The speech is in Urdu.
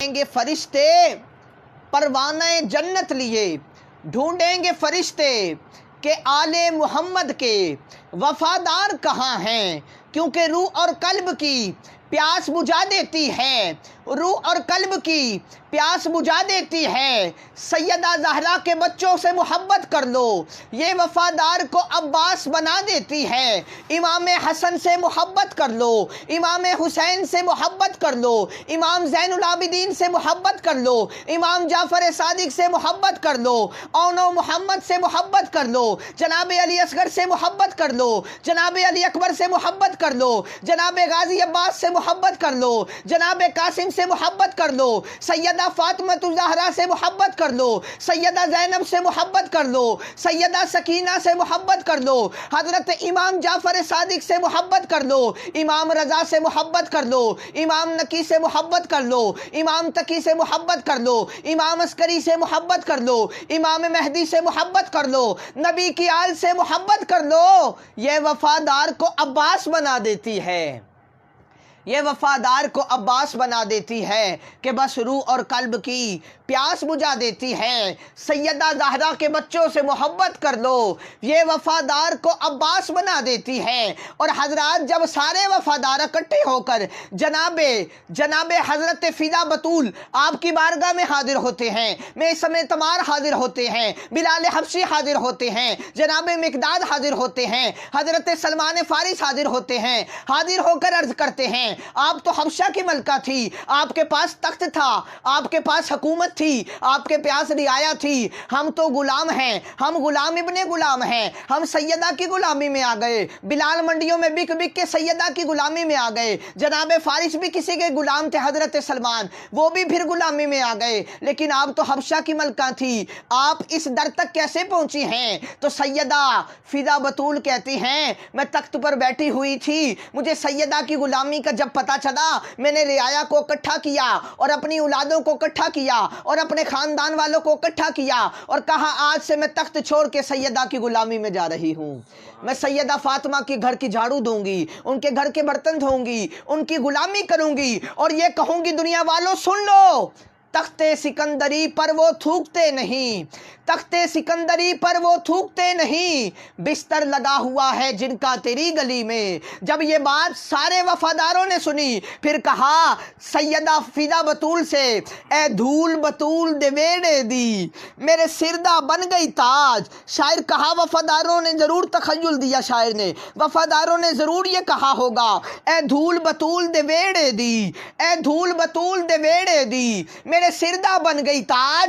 ڈھونڈیں گے فرشتے پروانہ جنت لیے، ڈھونڈیں گے فرشتے کہ آل محمد کے وفادار کہاں ہیں، کیونکہ روح اور قلب کی پیاس بجھا دیتی ہے، روح اور قلب کی پیاس بجھا دیتی ہے۔ سیدہ زہرا کے بچوں سے محبت کر لو، یہ وفادار کو عباس بنا دیتی ہے۔ امام حسن سے محبت کر لو، امام حسین سے محبت کر لو، امام زین العابدین سے محبت کر لو، امام جعفر صادق سے محبت کر لو، اونو محمد سے محبت کر لو، جناب علی اصغر سے محبت کر لو، جناب علی اکبر سے محبت کر لو، جناب غازی عباس سے محبت کر لو، جناب قاسم سے محبت کر لو، سیدہ فاطمہ الزہرا سے محبت کر لو، سیدہ زینب سے محبت کر لو، سیدہ سکینہ سے محبت کر لو، حضرت امام جعفر صادق سے محبت کر لو، امام رضا سے محبت کر لو، امام نقی سے محبت کر لو، امام تقی سے محبت کر لو، امام عسکری سے محبت کر لو، امام مہدی سے محبت کر لو، نبی کی آل سے محبت کر لو۔ یہ وفادار کو عباس بنا دیتی ہے، یہ وفادار کو عباس بنا دیتی ہے کہ بس روح اور قلب کی پیاس بجھا دیتی ہے۔ سیدہ زہرا کے بچوں سے محبت کر لو، یہ وفادار کو عباس بنا دیتی ہے۔ اور حضرات جب سارے وفادار اکٹھے ہو کر جناب حضرت فدا بطول آپ کی بارگاہ میں حاضر ہوتے ہیں، میثم تمار حاضر ہوتے ہیں، بلال حبشی حاضر ہوتے ہیں، جناب مقداد حاضر ہوتے ہیں، حضرت سلمان فارس حاضر ہوتے ہیں، حاضر ہو کر عرض کرتے ہیں آپ تو حبشہ کی ملکہ تھی، آپ کے پاس تخت تھا، آپ کے پاس حکومت تھی، آپ کے پاس رعایا تھی، ہم تو غلام ہیں، ہم غلام ابن غلام ہیں، ہم سیدہ کی غلامی میں آ گئے، بلال منڈیوں میں بک بک کے سیدہ کی غلامی میں آ گئے، جناب فارس بھی کسی کے غلام تھے حضرت سلمان، وہ بھی پھر غلامی میں آ گئے، لیکن آپ تو حبشہ کی ملکہ تھی، آپ اس در تک کیسے پہنچی ہیں؟ تو سیدہ فدا بطول کہتی ہیں میں تخت پر بیٹھی ہوئی تھی، مجھے سیدہ کی غلامی کا جب پتا چلا میں نے رعایا کو اکٹھا کیا اور اپنی اولادوں کو اکٹھا کیا اور اپنے خاندان والوں کو اکٹھا کیا اور کہا آج سے میں تخت چھوڑ کے سیدہ کی غلامی میں جا رہی ہوں، میں سیدہ فاطمہ کی گھر کی جھاڑو دوں گی، ان کے گھر کے برتن دھوں گی، ان کی غلامی کروں گی اور یہ کہوں گی دنیا والوں سن لو، تخت سکندری پر وہ تھوکتے نہیں، تخت سکندری پر وہ تھوکتے نہیں، بستر لگا ہوا ہے جن کا تیری گلی میں۔ جب یہ بات سارے وفاداروں نے سنی پھر کہا سیدہ فدا بطول سے اے دھول بطول دے ویڑے دی میرے سردہ بن گئی تاج۔ شاعر کہا وفاداروں نے ضرور تخیل دیا، شاعر نے وفاداروں نے ضرور یہ کہا ہوگا اے دھول بطول دے ویڑے دی، اے دھول بطول دے ویڑے دی میرے سردہ بن گئی تاج۔